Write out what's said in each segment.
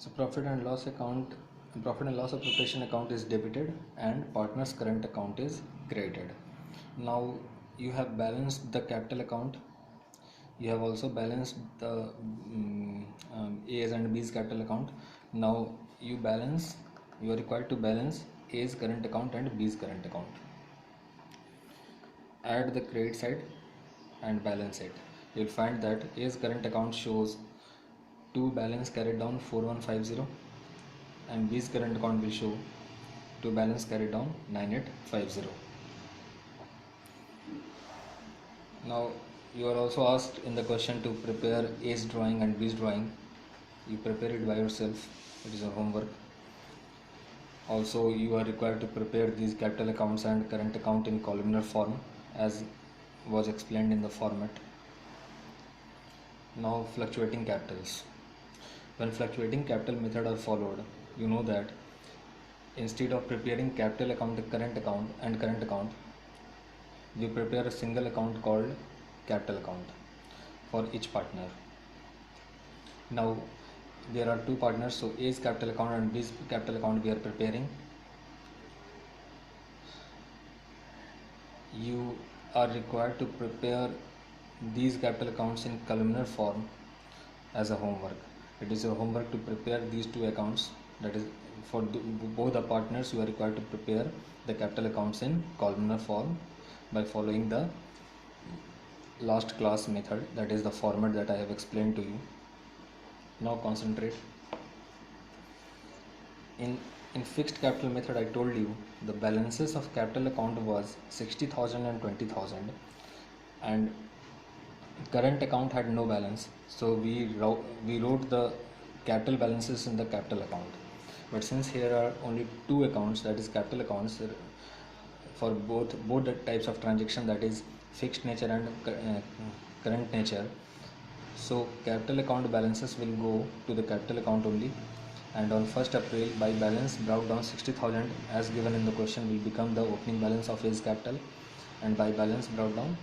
So profit and loss appropriation account is debited and partner's current account is credited. Now you have balanced the capital account. You have also balanced the A's and B's capital account. Now you are required to balance A's current account and B's current account. Add the credit side and balance it. You'll find that A's current account shows 2 balance carried down 4150 and B's current account will show 2 balance carried down 9850. Now you are also asked in the question to prepare A's drawing and B's drawing. You prepare it by yourself, it is your homework. Also you are required to prepare these capital accounts and current account in columnar form as was explained in the format. Now fluctuating capitals. When fluctuating capital method are followed, you know that instead of preparing capital account, current account, you prepare a single account called capital account for each partner. Now there are two partners, so A's capital account and B's capital account we are preparing. You are required to prepare these capital accounts in columnar form as a homework. It is your homework to prepare these two accounts. That is, for both the partners you are required to prepare the capital accounts in columnar form by following the last class method, that is the format that I have explained to you. Now concentrate. In fixed capital method, I told you the balances of capital account was 60,000 and 20,000 and current account had no balance, so we wrote the capital balances in the capital account. But since here are only two accounts, that is capital accounts for both the types of transaction, that is fixed nature and current nature, so capital account balances will go to the capital account only. And on 1st April, by balance brought down 60,000 as given in the question will become the opening balance of A's capital, and by balance brought down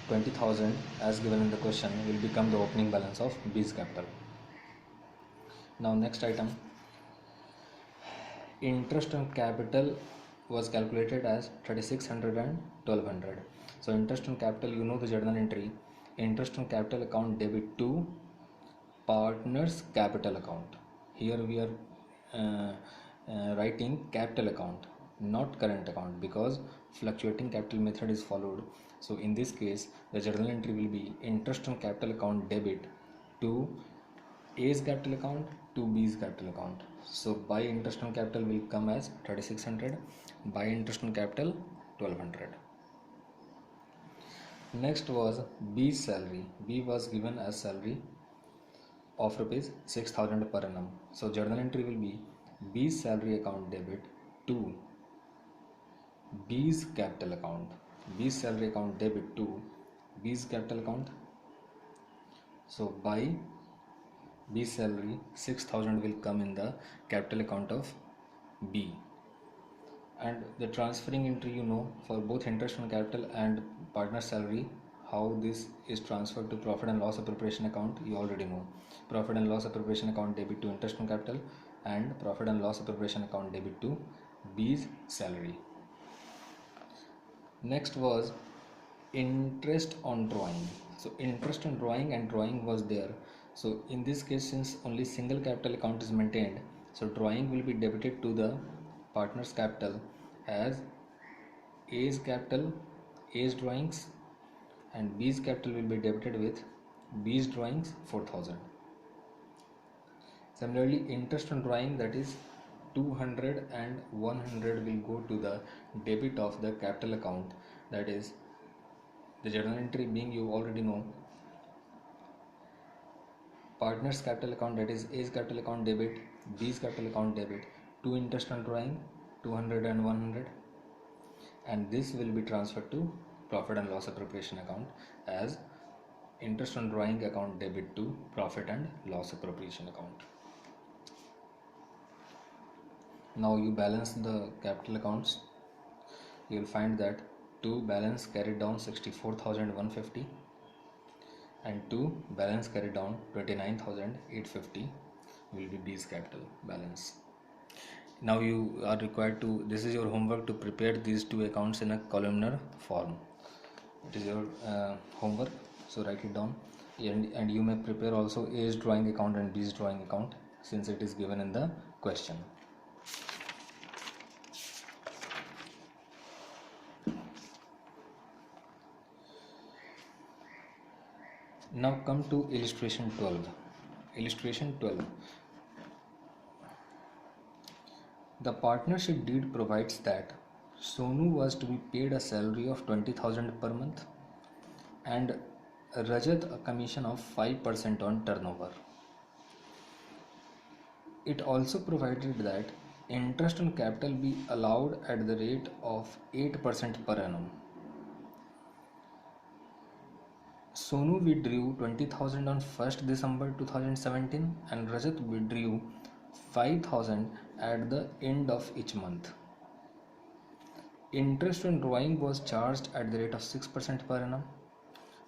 20,000 as given in the question will become the opening balance of B's capital. Now next item, interest on capital was calculated as 3600 and 1200. So interest on capital, you know the journal entry, interest on capital account debit to partners capital account. Here we are writing capital account, not current account, because fluctuating capital method is followed. So in this case the journal entry will be interest on capital account debit to A's capital account to B's capital account. So by interest on capital will come as 3600, by interest on capital 1200. Next was B's salary. B was given as salary of rupees 6,000 per annum. So journal entry will be B's salary account debit to B's capital account. B's salary account debit to B's capital account. So by B's salary 6,000 will come in the capital account of B. And the transferring entry, you know, for both interest on capital and partner salary, how this is transferred to profit and loss appropriation account, you already know. Profit and loss appropriation account debit to interest on capital and profit and loss appropriation account debit to B's salary. Next was interest on drawing. So interest on drawing and drawing was there. So in this case, since only single capital account is maintained, so drawing will be debited to the partner's capital as A's capital, A's drawings, and B's capital will be debited with B's drawings 4,000. Similarly, interest on drawing, that is 200 and 100 will go to the debit of the capital account, that is the journal entry being, you already know, partner's capital account, that is A's capital account debit, B's capital account debit, to interest on drawing 200 and 100, and this will be transferred to profit and loss appropriation account as interest on drawing account debit to profit and loss appropriation account. Now you balance the capital accounts. You will find that 2 balance carried down 64,150 and 2 balance carried down 29,850. will be B's capital balance. Now you are required to, this is your homework, to prepare these two accounts in a columnar form. It is your homework, so write it down. And you may prepare also A's drawing account and B's drawing account, since it is given in the question. Now come to illustration 12. Illustration 12. The partnership deed provides that Sonu was to be paid a salary of 20,000 per month and Rajat a commission of 5% on turnover. It also provided that interest on capital be allowed at the rate of 8% per annum. Sonu withdrew 20,000 on 1st December 2017 and Rajat withdrew 5,000 at the end of each month. Interest on drawing was charged at the rate of 6% per annum.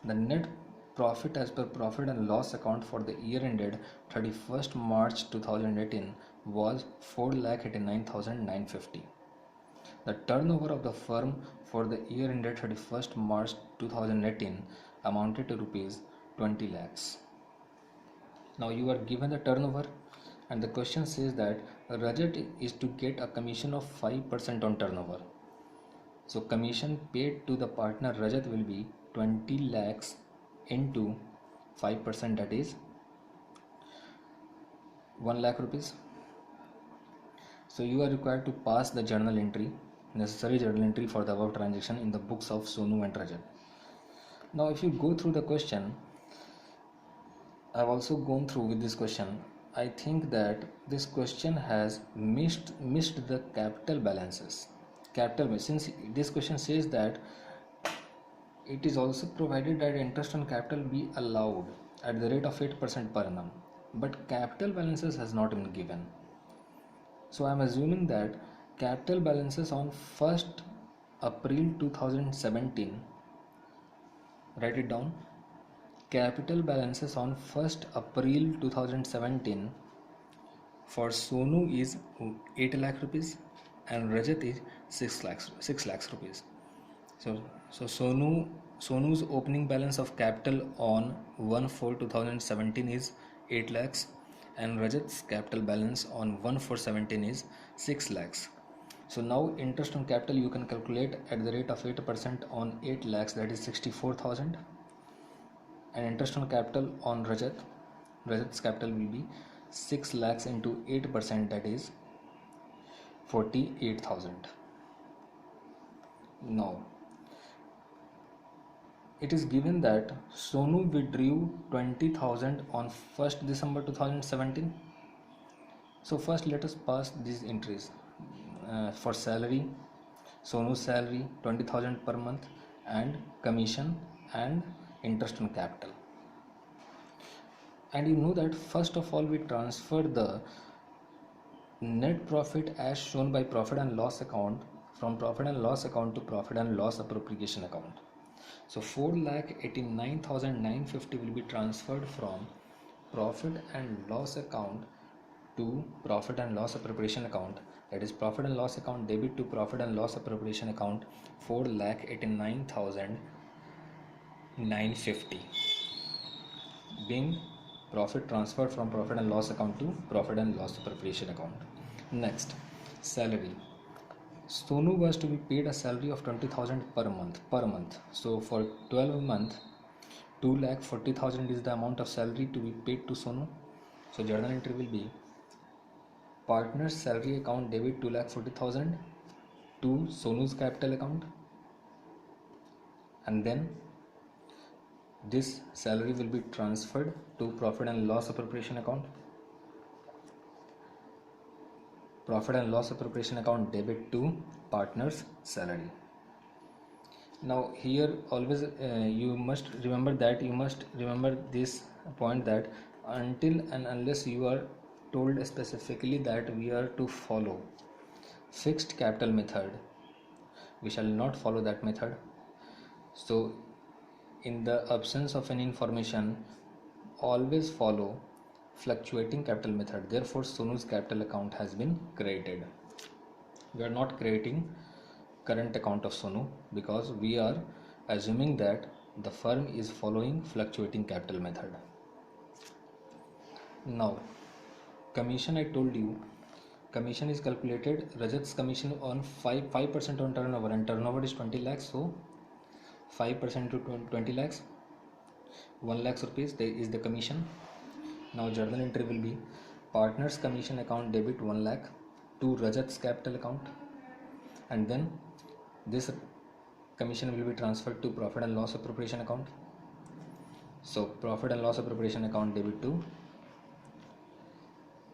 The net profit as per profit and loss account for the year ended 31st March 2018 was 4,89,950. The turnover of the firm for the year ended 31st March 2018 amounted to rupees 20 lakhs. Now you are given the turnover and the question says that Rajat is to get a commission of 5% on turnover. So commission paid to the partner Rajat will be 20 lakhs into 5%, that is 1 lakh rupees. So you are required to pass the journal entry, necessary journal entry for the above transaction in the books of Sonu and Rajat. Now if you go through the question, I have also gone through with this question. I think that this question has missed the capital balances. Since this question says that it is also provided that interest on capital be allowed at the rate of 8% per annum, but capital balances has not been given. So I am assuming that capital balances on 1st April 2017, write it down. Capital balances on 1st April 2017 for Sonu is 8 lakh rupees and Rajat is 6 lakhs rupees. So Sonu's opening balance of capital on 1/4/2017 is 8 lakhs and Rajat's capital balance on 1/4/17 is 6 lakhs. So now interest on capital you can calculate at the rate of 8% on 8 lakhs, that is 64,000, and interest on capital on Rajat's capital will be 6 lakhs into 8%, that is 48,000. Now it is given that Sonu withdrew 20,000 on 1st December 2017. So first let us pass these entries. For salary, Sonu's salary 20,000 per month, and commission and interest on capital. And you know that first of all we transfer the net profit as shown by profit and loss account from profit and loss account to profit and loss appropriation account. So 4,89,950 will be transferred from profit and loss account to profit and loss appropriation account, that is profit and loss account debit to profit and loss appropriation account 4,89,950 being profit transferred from profit and loss account to profit and loss appropriation account. Next, salary. Sonu was to be paid a salary of 20,000 per month. So for 12 months, 2,40,000 is the amount of salary to be paid to Sonu. So journal entry will be partner's salary account debit 2,40,000 to Sonu's capital account, and then this salary will be transferred to profit and loss appropriation account. Profit and loss appropriation account debit to partner's salary. Now here always you must remember this point, that until and unless you are told specifically that we are to follow fixed capital method, we shall not follow that method. So in the absence of any information, always follow fluctuating capital method. Therefore, Sonu's capital account has been created. We are not creating current account of Sonu because we are assuming that the firm is following fluctuating capital method. Now, commission, I told you, commission is calculated, Rajat's commission on 5% on turnover, and turnover is 20 lakhs, so 5% to 20 lakhs, 1 lakh rupees is the commission. Now journal entry will be partners commission account debit 1 lakh to Rajat's capital account, and then this commission will be transferred to profit and loss appropriation account. So profit and loss appropriation account debit to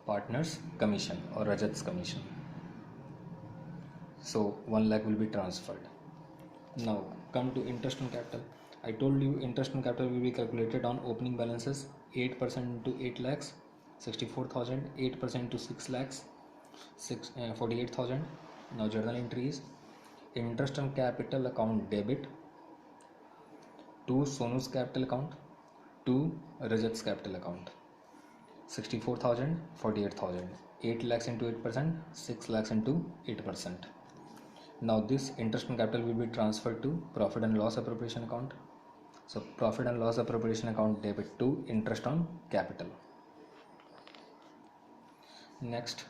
partners commission or Rajat's commission. So 1 lakh will be transferred. Now come to interest on capital. I told you interest on capital will be calculated on opening balances, 8% to 8 lakhs, 64,000, 8% to 6 lakhs, 48,000. Now journal entry is interest on capital account debit to Sonu's capital account to Rajat's capital account. 64,000, 48,000, 8 lakhs into 8%, 6 lakhs into 8%. Now this interest on capital will be transferred to profit and loss appropriation account. So profit and loss appropriation account debit to interest on capital. Next,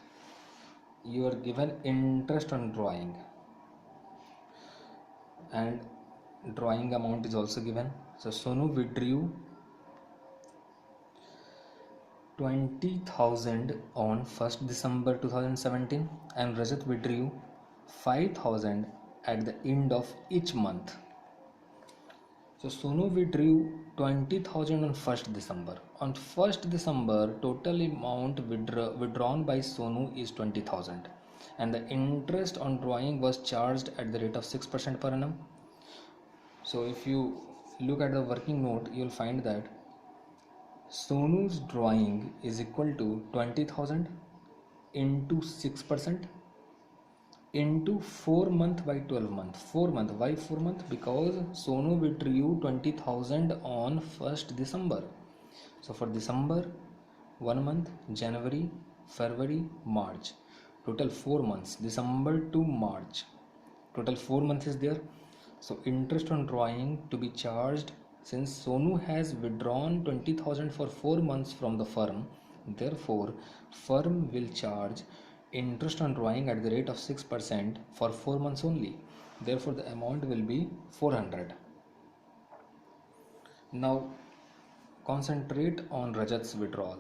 you are given interest on drawing, and drawing amount is also given. So Sonu withdrew 20,000 on 1st December 2017 and Rajat withdrew 5,000 at the end of each month. So Sonu withdrew 20,000 on 1st December. On 1st December, total amount withdrawn by Sonu is 20,000, and the interest on drawing was charged at the rate of 6% per annum. So if you look at the working note, you will find that Sonu's drawing is equal to 20,000 into 6% into 4 month by 12 month. 4 month. Why 4 month? Because Sonu withdrew 20,000 on 1st December. So for December, 1 month, January, February, March. Total 4 months. December to March. Total 4 months is there. So interest on drawing to be charged, since Sonu has withdrawn 20,000 for 4 months from the firm, therefore firm will charge interest on drawing at the rate of 6% for 4 months only. Therefore the amount will be 400. Now concentrate on Rajat's withdrawal.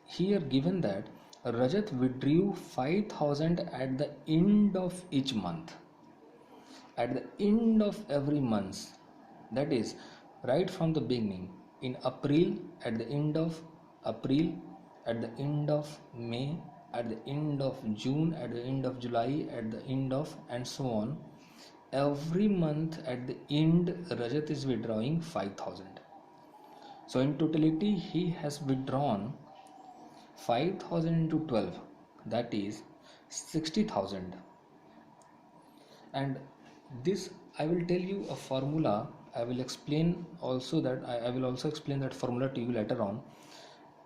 Here given that Rajat withdrew 5,000 at the end of each month. At the end of every month, that is right from the beginning, in April, at the end of April, at the end of May, at the end of June, at the end of July, at the end of, and so on. Every month at the end, Rajat is withdrawing 5,000. So in totality, he has withdrawn 5,000 into 12, that is 60,000. And this, I will tell you a formula. I will explain also that I will also explain that formula to you later on,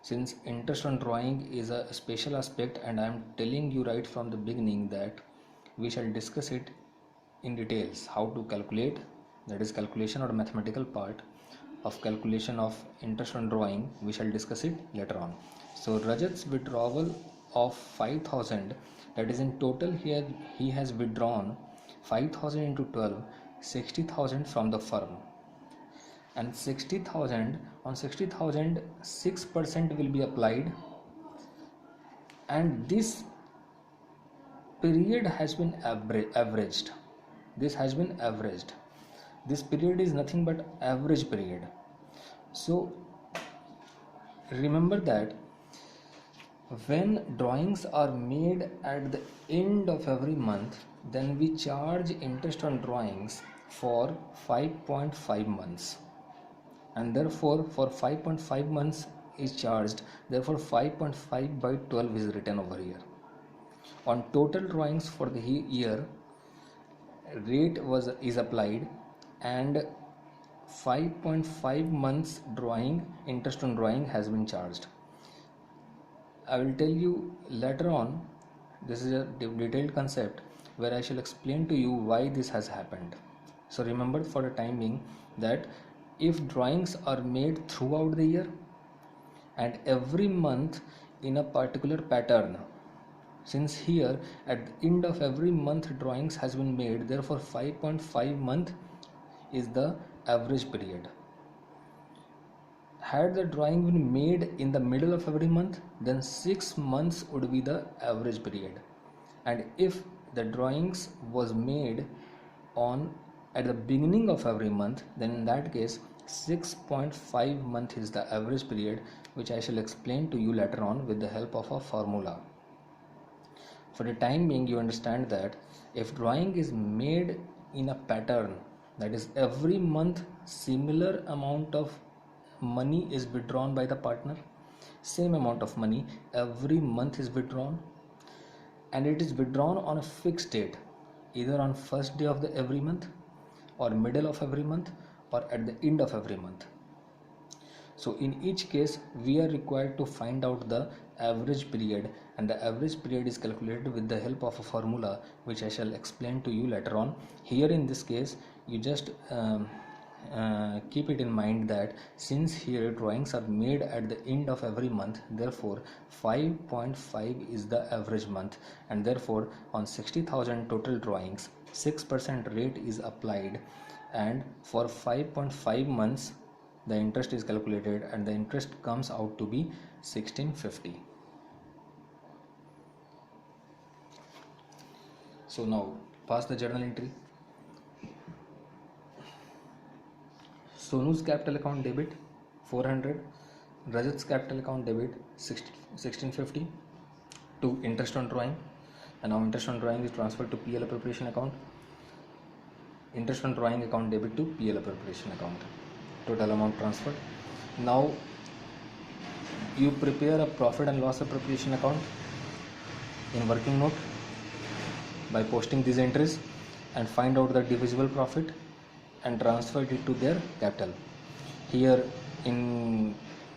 since interest on drawing is a special aspect, and I am telling you right from the beginning that we shall discuss it in details, how to calculate, that is calculation or mathematical part of calculation of interest on drawing. We shall discuss it later on. So Rajat's withdrawal of 5,000, that is in total here he has withdrawn 5,000 into 12, 60,000 from the firm, and 60,000, on 60,000 6% will be applied, and this period has been averaged. This has been averaged. This period is nothing but average period. So remember that when drawings are made at the end of every month, then we charge interest on drawings for 5.5 months, and therefore for 5.5 months is charged, therefore 5.5 by 12 is written over here. On total drawings for the year, rate is applied, and 5.5 months drawing interest on drawing has been charged. I will tell you later on. This is a detailed concept where I shall explain to you why this has happened. So remember for the time being that if drawings are made throughout the year and every month in a particular pattern, since here at the end of every month drawings has been made, therefore 5.5 month is the average period. Had the drawing been made in the middle of every month, then 6 months would be the average period. And if the drawings was made on at the beginning of every month, then in that case 6.5 month is the average period, which I shall explain to you later on with the help of a formula. For the time being, you understand that if drawing is made in a pattern, that is every month similar amount of money is withdrawn by the partner, same amount of money every month is withdrawn, and it is withdrawn on a fixed date, either on first day of the every month or middle of every month or at the end of every month. So in each case we are required to find out the average period, and the average period is calculated with the help of a formula which I shall explain to you later on. Here in this case you just keep it in mind that since here drawings are made at the end of every month, therefore 5.5 is the average month, and therefore on 60,000 total drawings 6% rate is applied, and for 5.5 months the interest is calculated, and the interest comes out to be 1650. So now pass the journal entry. Sonu's capital account debit 400, Rajat's capital account debit 1650 to interest on drawing, and now interest on drawing is transferred to PL appropriation account. Interest on drawing account debit to PL appropriation account. Total amount transferred. Now you prepare a profit and loss appropriation account in working note by posting these entries and find out the divisible profit and transfer it to their capital. Here in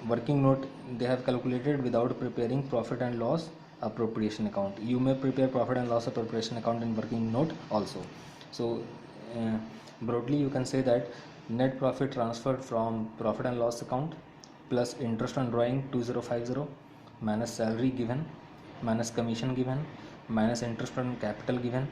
working note they have calculated without preparing profit and loss appropriation account. You may prepare profit and loss appropriation account in working note also. So broadly you can say that net profit transferred from profit and loss account plus interest on drawing 2050 minus salary given minus commission given minus interest on capital given.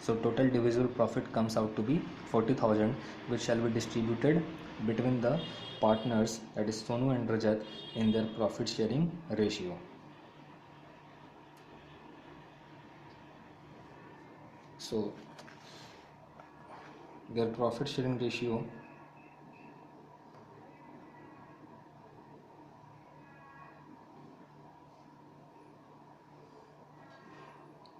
So total divisible profit comes out to be 40,000, which shall be distributed between the partners, that is Sonu and Rajat, in their profit sharing ratio. So their profit sharing ratio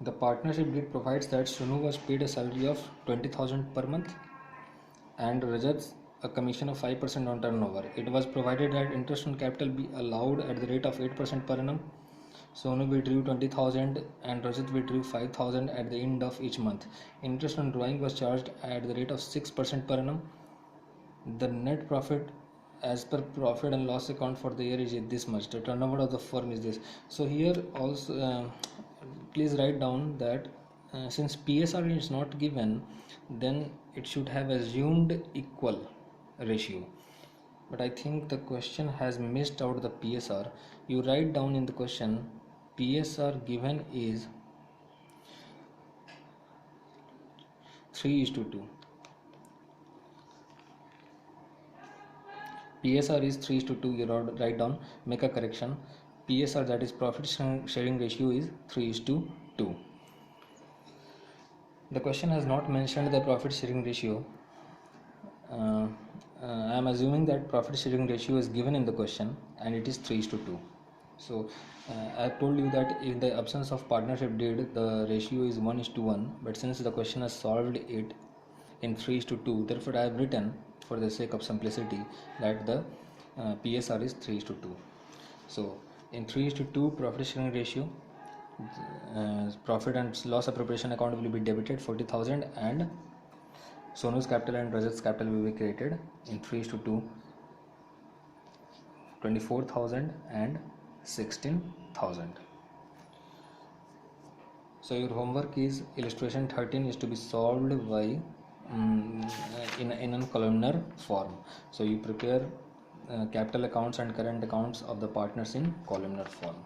the partnership deed provides that Sonu was paid a salary of 20,000 per month and Rajat a commission of 5% on turnover. It was provided that interest on capital be allowed at the rate of 8% per annum. Sonu withdrew 20,000 and Rajat withdrew 5,000 at the end of each month. Interest on drawing was charged at the rate of 6% per annum. The net profit as per profit and loss account for the year is this much. The turnover of the firm is this. So here also please write down that since PSR is not given, then it should have assumed equal ratio, but I think the question has missed out the PSR. You write down in the question PSR given is 3:2. PSR is 3:2. You write down, make a correction. PSR, that is profit sharing ratio, is 3:2. The question has not mentioned the profit sharing ratio. I am assuming that profit sharing ratio is given in the question and it is 3:2. So I have told you that in the absence of partnership deed the ratio is 1:1, but since the question has solved it in 3:2, therefore I have written for the sake of simplicity that the PSR is 3:2. So in 3:2 profit sharing ratio, profit and loss appropriation account will be debited 40,000 and Sonu's capital and Rajat's capital will be created in 3:2, 24,000 and 16,000. So your homework is illustration 13 is to be solved by in a columnar form. So you prepare capital accounts and current accounts of the partners in columnar form.